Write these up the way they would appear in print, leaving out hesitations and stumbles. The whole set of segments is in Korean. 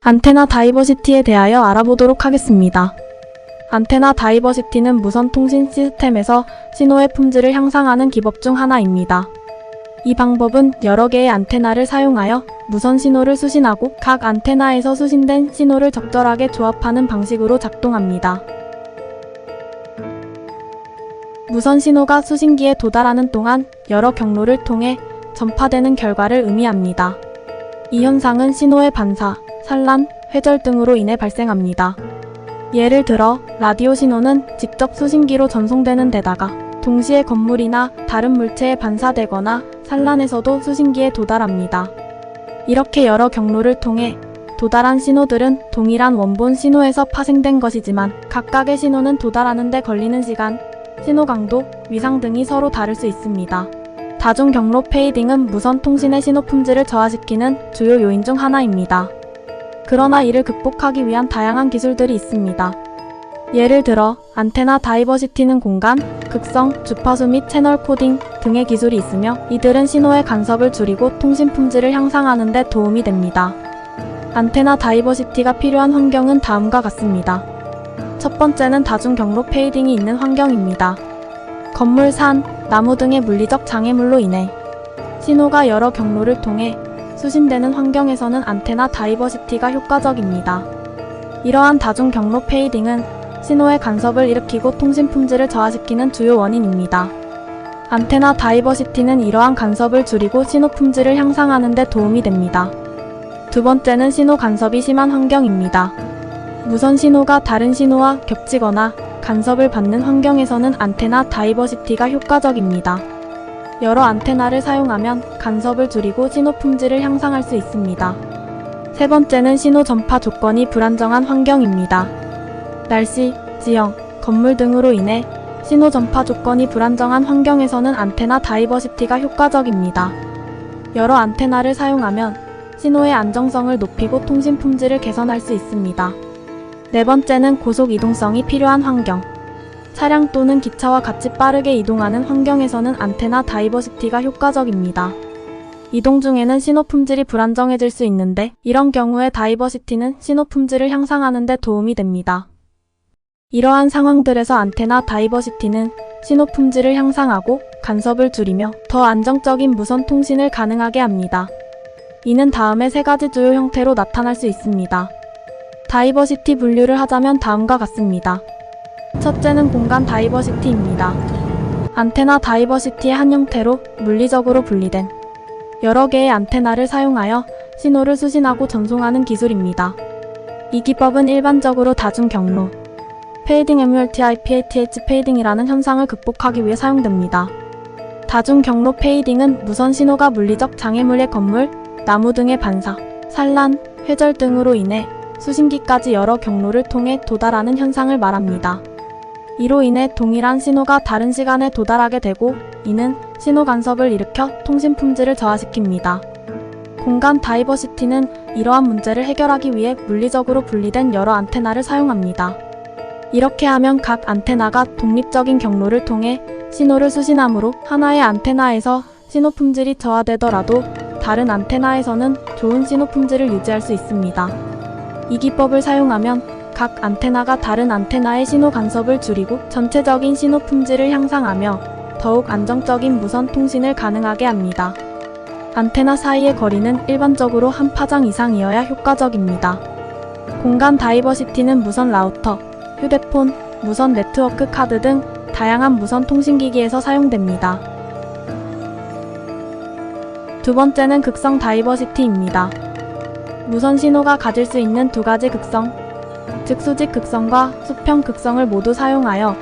안테나 다이버시티에 대하여 알아보도록 하겠습니다. 안테나 다이버시티는 무선 통신 시스템에서 신호의 품질을 향상하는 기법 중 하나입니다. 이 방법은 여러 개의 안테나를 사용하여 무선 신호를 수신하고 각 안테나에서 수신된 신호를 적절하게 조합하는 방식으로 작동합니다. 무선 신호가 수신기에 도달하는 동안 여러 경로를 통해 전파되는 결과를 의미합니다. 이 현상은 신호의 반사, 산란, 회절 등으로 인해 발생합니다. 예를 들어 라디오 신호는 직접 수신기로 전송되는 데다가 동시에 건물이나 다른 물체에 반사되거나 산란해서도 수신기에 도달합니다. 이렇게 여러 경로를 통해 도달한 신호들은 동일한 원본 신호에서 파생된 것이지만 각각의 신호는 도달하는 데 걸리는 시간, 신호 강도, 위상 등이 서로 다를 수 있습니다. 다중 경로 페이딩은 무선 통신의 신호 품질을 저하시키는 주요 요인 중 하나입니다. 그러나 이를 극복하기 위한 다양한 기술들이 있습니다. 예를 들어 안테나 다이버시티는 공간, 극성, 주파수 및 채널 코딩 등의 기술이 있으며 이들은 신호의 간섭을 줄이고 통신 품질을 향상하는 데 도움이 됩니다. 안테나 다이버시티가 필요한 환경은 다음과 같습니다. 첫 번째는 다중 경로 페이딩이 있는 환경입니다. 건물, 산, 나무 등의 물리적 장애물로 인해 신호가 여러 경로를 통해 수신되는 환경에서는 안테나 다이버시티가 효과적입니다. 이러한 다중 경로 페이딩은 신호의 간섭을 일으키고 통신 품질을 저하시키는 주요 원인입니다. 안테나 다이버시티는 이러한 간섭을 줄이고 신호 품질을 향상하는 데 도움이 됩니다. 두 번째는 신호 간섭이 심한 환경입니다. 무선 신호가 다른 신호와 겹치거나 간섭을 받는 환경에서는 안테나 다이버시티가 효과적입니다. 여러 안테나를 사용하면 간섭을 줄이고 신호 품질을 향상할 수 있습니다. 세 번째는 신호 전파 조건이 불안정한 환경입니다. 날씨, 지형, 건물 등으로 인해 신호 전파 조건이 불안정한 환경에서는 안테나 다이버시티가 효과적입니다. 여러 안테나를 사용하면 신호의 안정성을 높이고 통신 품질을 개선할 수 있습니다. 네 번째는 고속 이동성이 필요한 환경. 차량 또는 기차와 같이 빠르게 이동하는 환경에서는 안테나 다이버시티가 효과적입니다. 이동 중에는 신호 품질이 불안정해질 수 있는데 이런 경우에 다이버시티는 신호 품질을 향상하는 데 도움이 됩니다. 이러한 상황들에서 안테나 다이버시티는 신호 품질을 향상하고 간섭을 줄이며 더 안정적인 무선 통신을 가능하게 합니다. 이는 다음의 세 가지 주요 형태로 나타날 수 있습니다. 다이버시티 분류를 하자면 다음과 같습니다. 첫째는 공간 다이버시티입니다. 안테나 다이버시티의 한 형태로 물리적으로 분리된 여러 개의 안테나를 사용하여 신호를 수신하고 전송하는 기술입니다. 이 기법은 일반적으로 다중 경로 페이딩 MULT-IPATH 페이딩이라는 현상을 극복하기 위해 사용됩니다. 다중 경로 페이딩은 무선 신호가 물리적 장애물의 건물, 나무 등의 반사, 산란, 회절 등으로 인해 수신기까지 여러 경로를 통해 도달하는 현상을 말합니다. 이로 인해 동일한 신호가 다른 시간에 도달하게 되고 이는 신호 간섭을 일으켜 통신 품질을 저하시킵니다. 공간 다이버시티는 이러한 문제를 해결하기 위해 물리적으로 분리된 여러 안테나를 사용합니다. 이렇게 하면 각 안테나가 독립적인 경로를 통해 신호를 수신하므로 하나의 안테나에서 신호 품질이 저하되더라도 다른 안테나에서는 좋은 신호 품질을 유지할 수 있습니다. 이 기법을 사용하면 각 안테나가 다른 안테나의 신호 간섭을 줄이고 전체적인 신호 품질을 향상하며 더욱 안정적인 무선 통신을 가능하게 합니다. 안테나 사이의 거리는 일반적으로 한 파장 이상이어야 효과적입니다. 공간 다이버시티는 무선 라우터, 휴대폰, 무선 네트워크 카드 등 다양한 무선 통신기기에서 사용됩니다. 두 번째는 극성 다이버시티입니다. 무선 신호가 가질 수 있는 두 가지 극성, 즉 수직 극성과 수평 극성을 모두 사용하여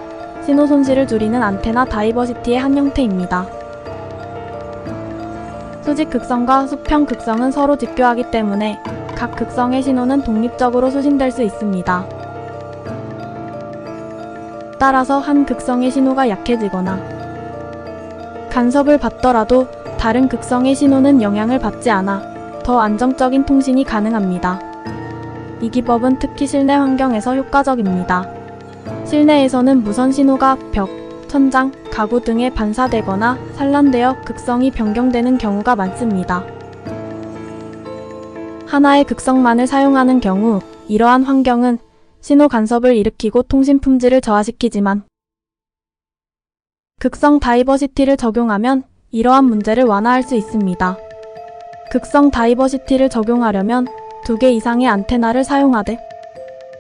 신호 손실을 줄이는 안테나 다이버시티의 한 형태입니다. 수직 극성과 수평 극성은 서로 직교하기 때문에 각 극성의 신호는 독립적으로 수신될 수 있습니다. 따라서 한 극성의 신호가 약해지거나 간섭을 받더라도 다른 극성의 신호는 영향을 받지 않아 더 안정적인 통신이 가능합니다. 이 기법은 특히 실내 환경에서 효과적입니다. 실내에서는 무선 신호가 벽, 천장, 가구 등에 반사되거나 산란되어 극성이 변경되는 경우가 많습니다. 하나의 극성만을 사용하는 경우 이러한 환경은 신호 간섭을 일으키고 통신 품질을 저하시키지만 극성 다이버시티를 적용하면 이러한 문제를 완화할 수 있습니다. 극성 다이버시티를 적용하려면 2개 이상의 안테나를 사용하되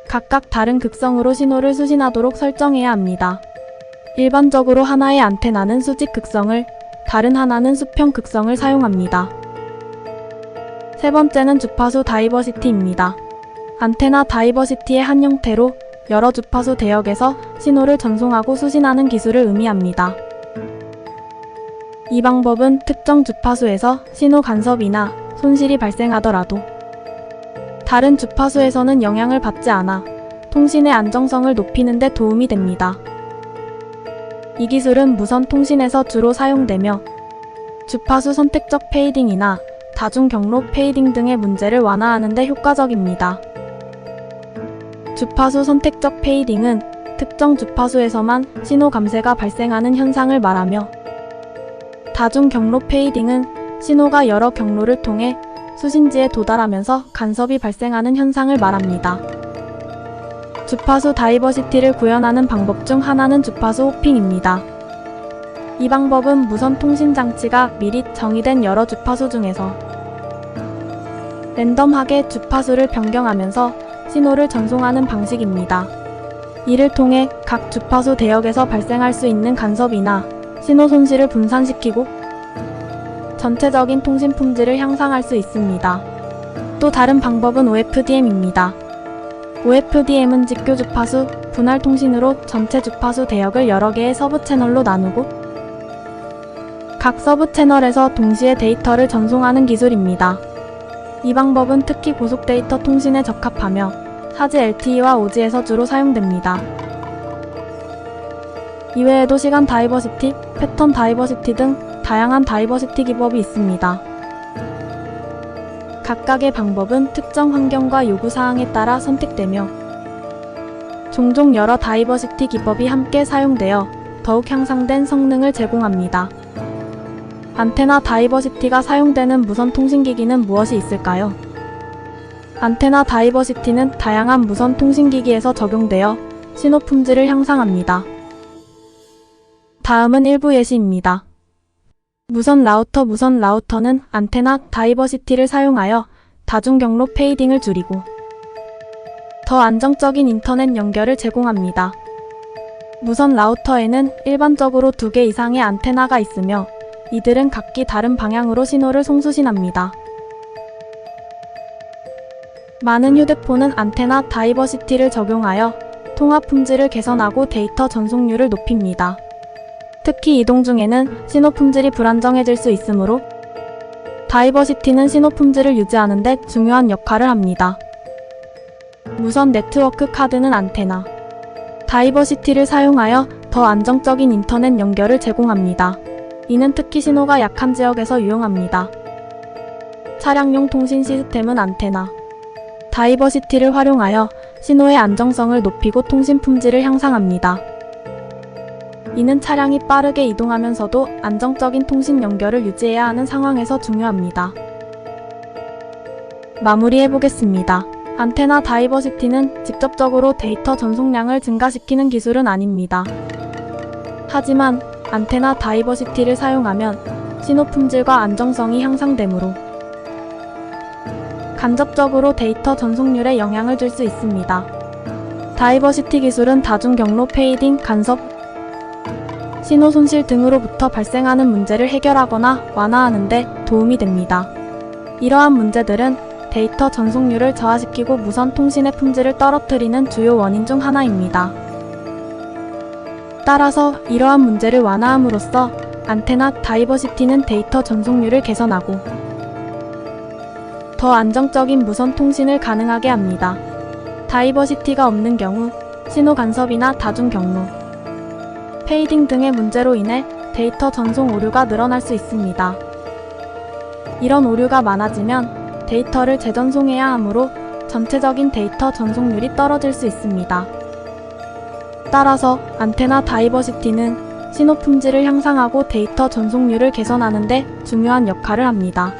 각각 다른 극성으로 신호를 수신하도록 설정해야 합니다. 일반적으로 하나의 안테나는 수직 극성을, 다른 하나는 수평 극성을 사용합니다. 세 번째는 주파수 다이버시티입니다. 안테나 다이버시티의 한 형태로 여러 주파수 대역에서 신호를 전송하고 수신하는 기술을 의미합니다. 이 방법은 특정 주파수에서 신호 간섭이나 손실이 발생하더라도 다른 주파수에서는 영향을 받지 않아 통신의 안정성을 높이는 데 도움이 됩니다. 이 기술은 무선 통신에서 주로 사용되며 주파수 선택적 페이딩이나 다중 경로 페이딩 등의 문제를 완화하는 데 효과적입니다. 주파수 선택적 페이딩은 특정 주파수에서만 신호 감쇄가 발생하는 현상을 말하며 다중 경로 페이딩은 신호가 여러 경로를 통해 수신지에 도달하면서 간섭이 발생하는 현상을 말합니다. 주파수 다이버시티를 구현하는 방법 중 하나는 주파수 호핑입니다. 이 방법은 무선 통신 장치가 미리 정의된 여러 주파수 중에서 랜덤하게 주파수를 변경하면서 신호를 전송하는 방식입니다. 이를 통해 각 주파수 대역에서 발생할 수 있는 간섭이나 신호 손실을 분산시키고 전체적인 통신 품질을 향상할 수 있습니다. 또 다른 방법은 OFDM입니다. OFDM은 직교 주파수, 분할 통신으로 전체 주파수 대역을 여러 개의 서브 채널로 나누고 각 서브 채널에서 동시에 데이터를 전송하는 기술입니다. 이 방법은 특히 고속 데이터 통신에 적합하며 사지 LTE와 오지에서 주로 사용됩니다. 이외에도 시간 다이버시티, 패턴 다이버시티 등 다양한 다이버시티 기법이 있습니다. 각각의 방법은 특정 환경과 요구사항에 따라 선택되며 종종 여러 다이버시티 기법이 함께 사용되어 더욱 향상된 성능을 제공합니다. 안테나 다이버시티가 사용되는 무선 통신기기는 무엇이 있을까요? 안테나 다이버시티는 다양한 무선 통신기기에서 적용되어 신호 품질을 향상합니다. 다음은 일부 예시입니다. 무선 라우터는 안테나 다이버시티를 사용하여 다중경로 페이딩을 줄이고 더 안정적인 인터넷 연결을 제공합니다. 무선 라우터에는 일반적으로 2개 이상의 안테나가 있으며 이들은 각기 다른 방향으로 신호를 송수신합니다. 많은 휴대폰은 안테나 다이버시티를 적용하여 통화 품질을 개선하고 데이터 전송률을 높입니다. 특히 이동 중에는 신호 품질이 불안정해질 수 있으므로 다이버시티는 신호 품질을 유지하는 데 중요한 역할을 합니다. 무선 네트워크 카드는 안테나 다이버시티를 사용하여 더 안정적인 인터넷 연결을 제공합니다. 이는 특히 신호가 약한 지역에서 유용합니다. 차량용 통신 시스템은 안테나 다이버시티를 활용하여 신호의 안정성을 높이고 통신 품질을 향상합니다. 이는 차량이 빠르게 이동하면서도 안정적인 통신 연결을 유지해야 하는 상황에서 중요합니다. 마무리해보겠습니다. 안테나 다이버시티는 직접적으로 데이터 전송량을 증가시키는 기술은 아닙니다. 하지만 안테나 다이버시티를 사용하면 신호 품질과 안정성이 향상되므로 간접적으로 데이터 전송률에 영향을 줄 수 있습니다. 다이버시티 기술은 다중경로 페이딩, 간섭, 신호 손실 등으로부터 발생하는 문제를 해결하거나 완화하는 데 도움이 됩니다. 이러한 문제들은 데이터 전송률을 저하시키고 무선 통신의 품질을 떨어뜨리는 주요 원인 중 하나입니다. 따라서 이러한 문제를 완화함으로써 안테나 다이버시티는 데이터 전송률을 개선하고 더 안정적인 무선 통신을 가능하게 합니다. 다이버시티가 없는 경우 신호 간섭이나 다중 경로, 페이딩 등의 문제로 인해 데이터 전송 오류가 늘어날 수 있습니다. 이런 오류가 많아지면 데이터를 재전송해야 하므로 전체적인 데이터 전송률이 떨어질 수 있습니다. 따라서 안테나 다이버시티는 신호 품질을 향상하고 데이터 전송률을 개선하는 데 중요한 역할을 합니다.